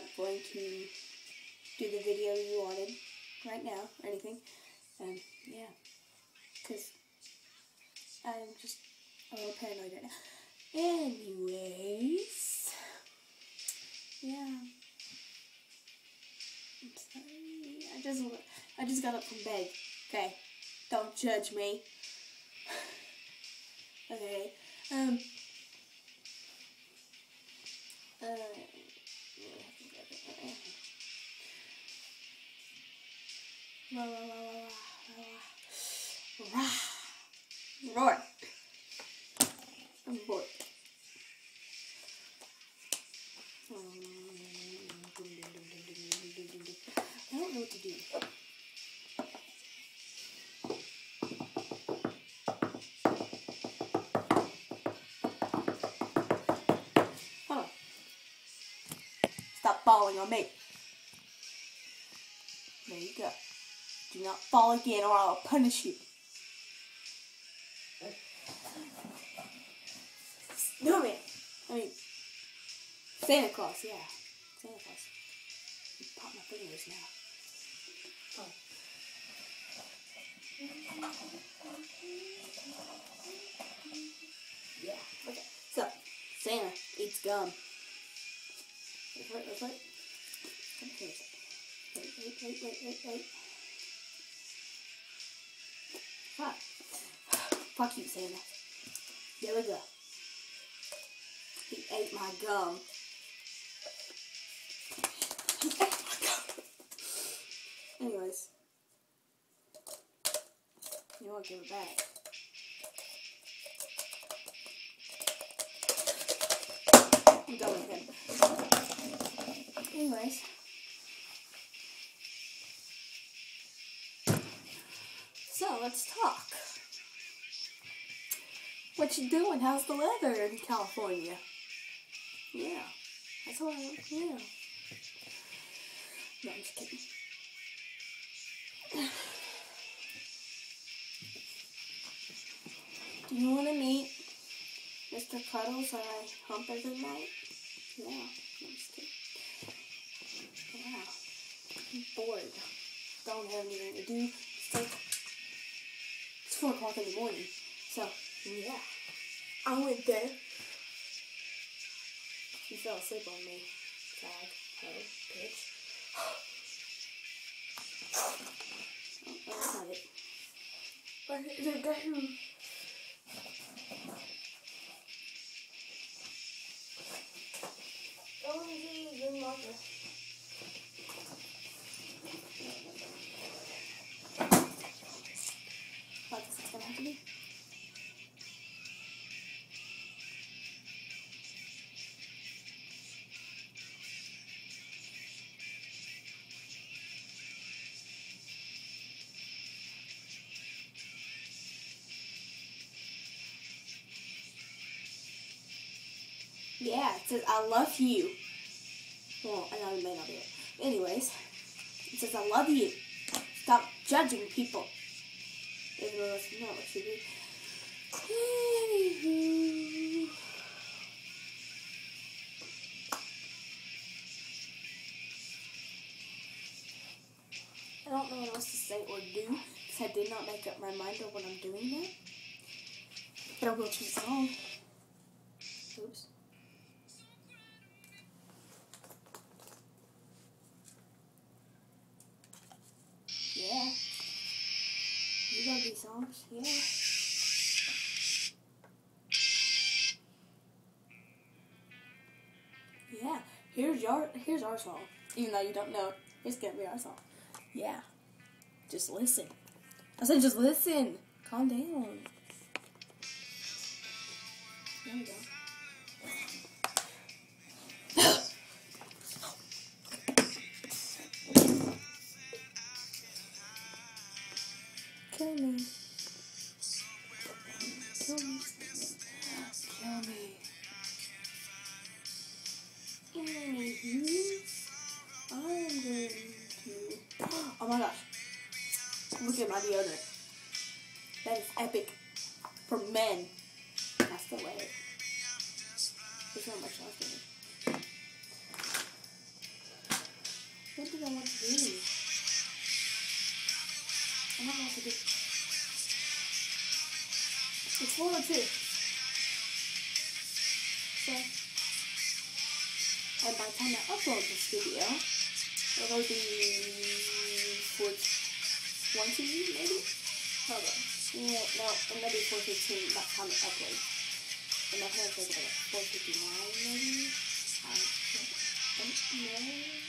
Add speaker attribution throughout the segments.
Speaker 1: not going to do the video you wanted right now or anything. Yeah, because I'm just a little paranoid right now. Anyways, yeah. I'm sorry. I just got up from bed. Okay, don't judge me. Okay. Roar. I'm bored. I don't know what to do. Hold on. Stop falling on me. There you go. Do not fall again or I'll punish you. Snowman. I mean, Santa Claus, yeah. Santa Claus. You pop my fingers now. Oh. Yeah, okay. So, Santa eats gum. Wait. Come here. Wait. Fuck you, Santa. There we go. He ate my gum. He ate my gum. Anyways. You won't give it back. I'm done with him. Anyways. So, let's talk. What you doing? How's the weather in California? Yeah. That's what yeah. No, I'm just kidding. Do you want to meet Mr. Cuddles that I hump every night? Yeah. No, I'm just kidding. Yeah. I'm bored. Don't have anything to do. It's 4 o'clock in the morning. So, yeah. I went there. You fell asleep on me. Tag. Ho. Bitch. Oh, that's not it. Where is it going? Oh, this is good marker. What is gonna happen? Yeah, it says, I love you. Well, I know it may not be it. Anyways, it says, I love you. Stop judging people. Even though that's not what you do. Anywho. I don't know what else to say or do, because I did not make up my mind on what I'm doing now. But I will choose a song. Oops. Yeah. You love these songs, yeah. Yeah. Here's our song. Even though you don't know it, it's gonna be our song. Yeah. Just listen. I said just listen. Calm down. There we go. Kill me. Kill me. Kill me. Anywho, I'm going to... Oh my gosh. Look at my deodorant. That is epic. For men. I still wear it. It's not much left in it. What did I want to do? I don't know what to do. It's 4:02. So, and by the time I upload this video, it'll be 4:20 maybe? Hold on. Yeah, no, it might be 4:15 by the time it uploads. And my parents like about 4:59 maybe? I don't know.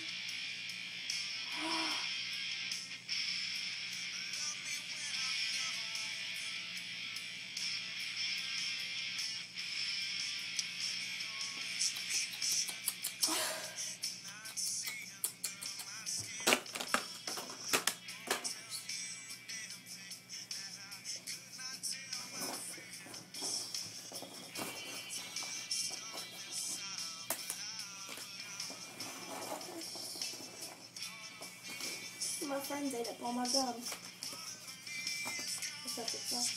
Speaker 1: My friends ate up all my gums. Except it's left.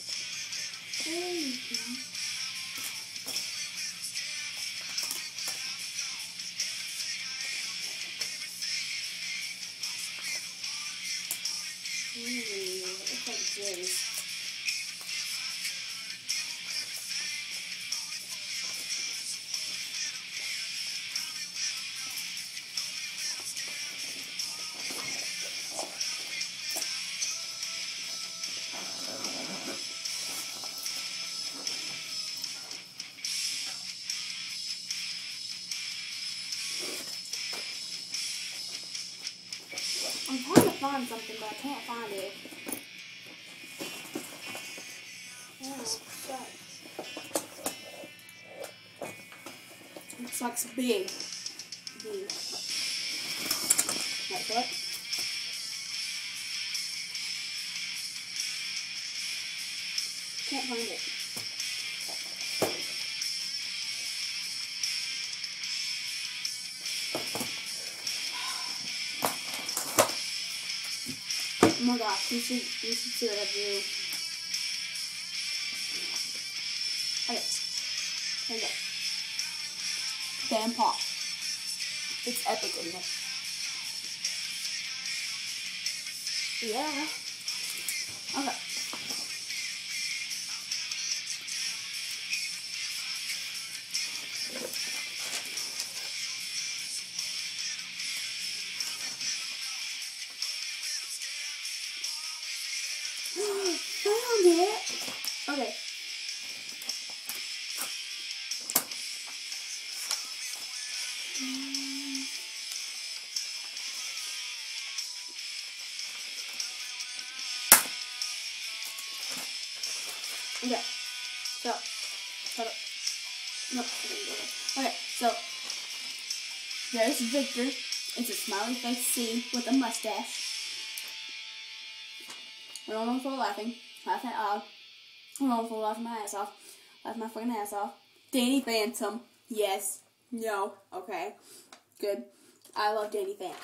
Speaker 1: It's like jizz. I'm trying to find something, but I can't find it. Oh, shit. Looks like it's big. Big. Like what? Can't find it. Oh my gosh, you should see what I do. Okay. Here we go. Fan pop. It's epic in there. Yeah. Okay. Found it. Okay. Okay. So, hold up. No. Okay. So, there's Victor. It's a smiley face C with a mustache. We're on for laughing. Laughing out loud. We're on for laughing my ass off. Laughing my fucking ass off. Danny Phantom. Yes. No. Okay. Good. I love Danny Phantom.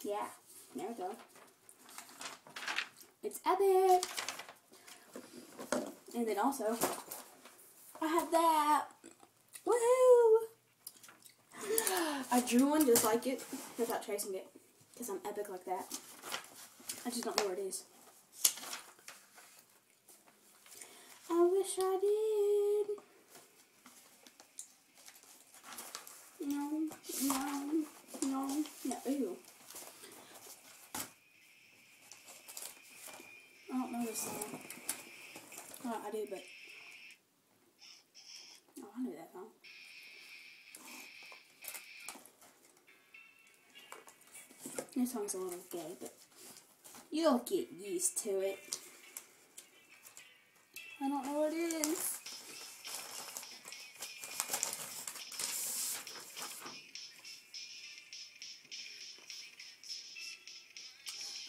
Speaker 1: Yeah. There we go. It's epic. And then also, I have that. Woohoo! I drew one just like it without tracing it. Because I'm epic like that. I just don't know where it is. I wish I did. No. Ew. I don't know this song. Oh, I do, but. Oh, I knew that song. This song's a little gay, but you'll get used to it. I don't know what it is.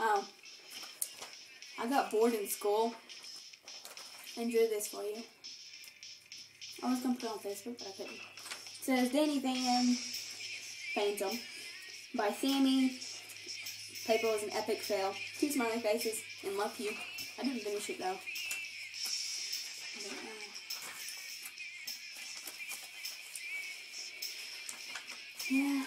Speaker 1: Oh. I got bored in school and drew this for you. I was going to put it on Facebook, but I couldn't. It says Danny Phantom by Sammy. Paper was an epic fail. 2 smiley faces and love you. I didn't finish it though. Yeah.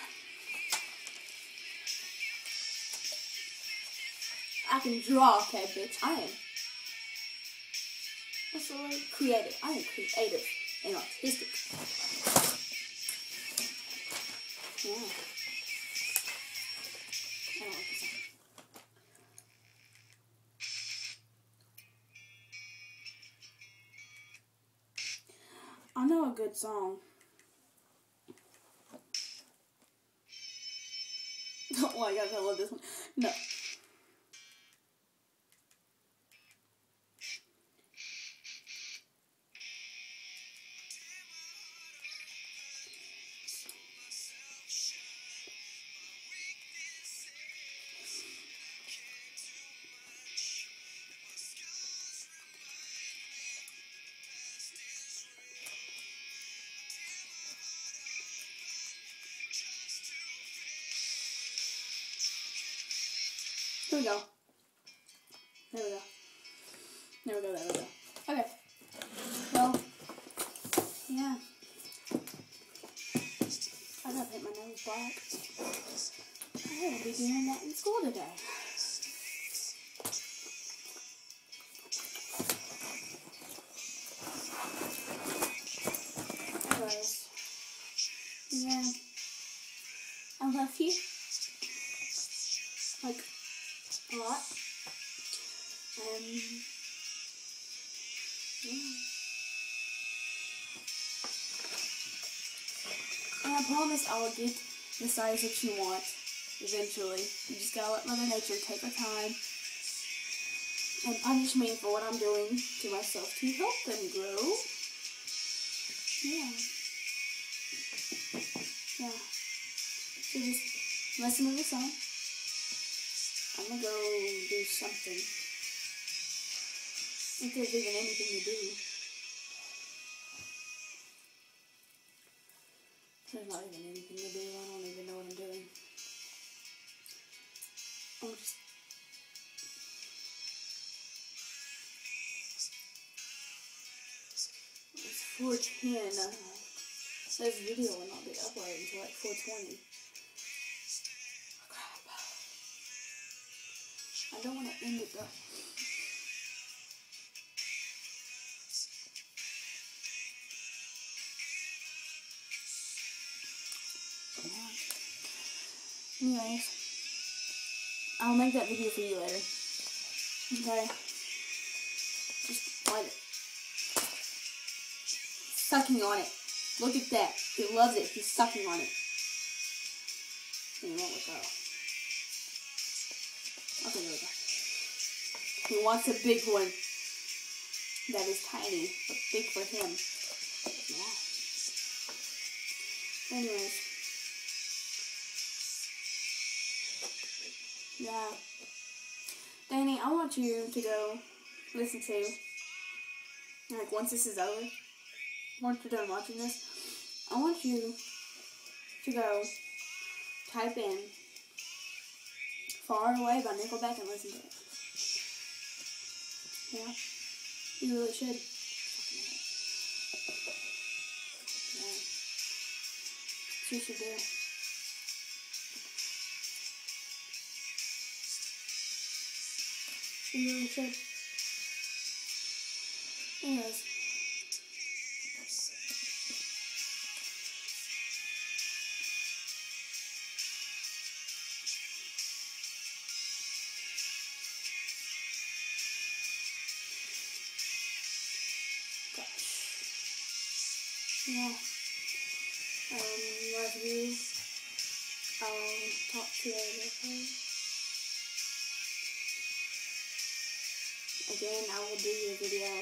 Speaker 1: I can draw, okay, bitch. I am. What's the word? Creative. I am creative and artistic. Yeah. I don't like this song. I know a good song. Oh my god, I love this one. No. Here we go. There we go. There we go, there we go. Okay. Well, yeah. I gotta paint my nose black. I will be doing that in school today. Anyways. Yeah. I love you. Like, a lot. Yeah. And I promise I will get the size that you want eventually. You just gotta let Mother Nature take her time and punish me for what I'm doing to myself to help them grow. Yeah. Yeah. So just listen to the song. I'm gonna go do something. If there's even anything to do. There's not even anything to do. I don't even know what I'm doing. I'm just... It's 4:10. This video will not be uploaded until like 4:20. Crap. I don't want to end it though. Anyways, I'll make that video for you later. Okay? Just let it. Sucking on it. Look at that. He loves it. He's sucking on it. And he won't let go. Okay, there we go. He wants a big one. That is tiny, but big for him. Yeah. Anyways. Yeah. Danny, I want you to go listen to, like, once this is over, once you're done watching this, I want you to go type in Far Away by Nickelback and listen to it. Yeah. You really should. Yeah. That's what you should do. You really should. Anyways. Gosh. Yeah. Love you. I'll talk to you later. Again, I will do your video.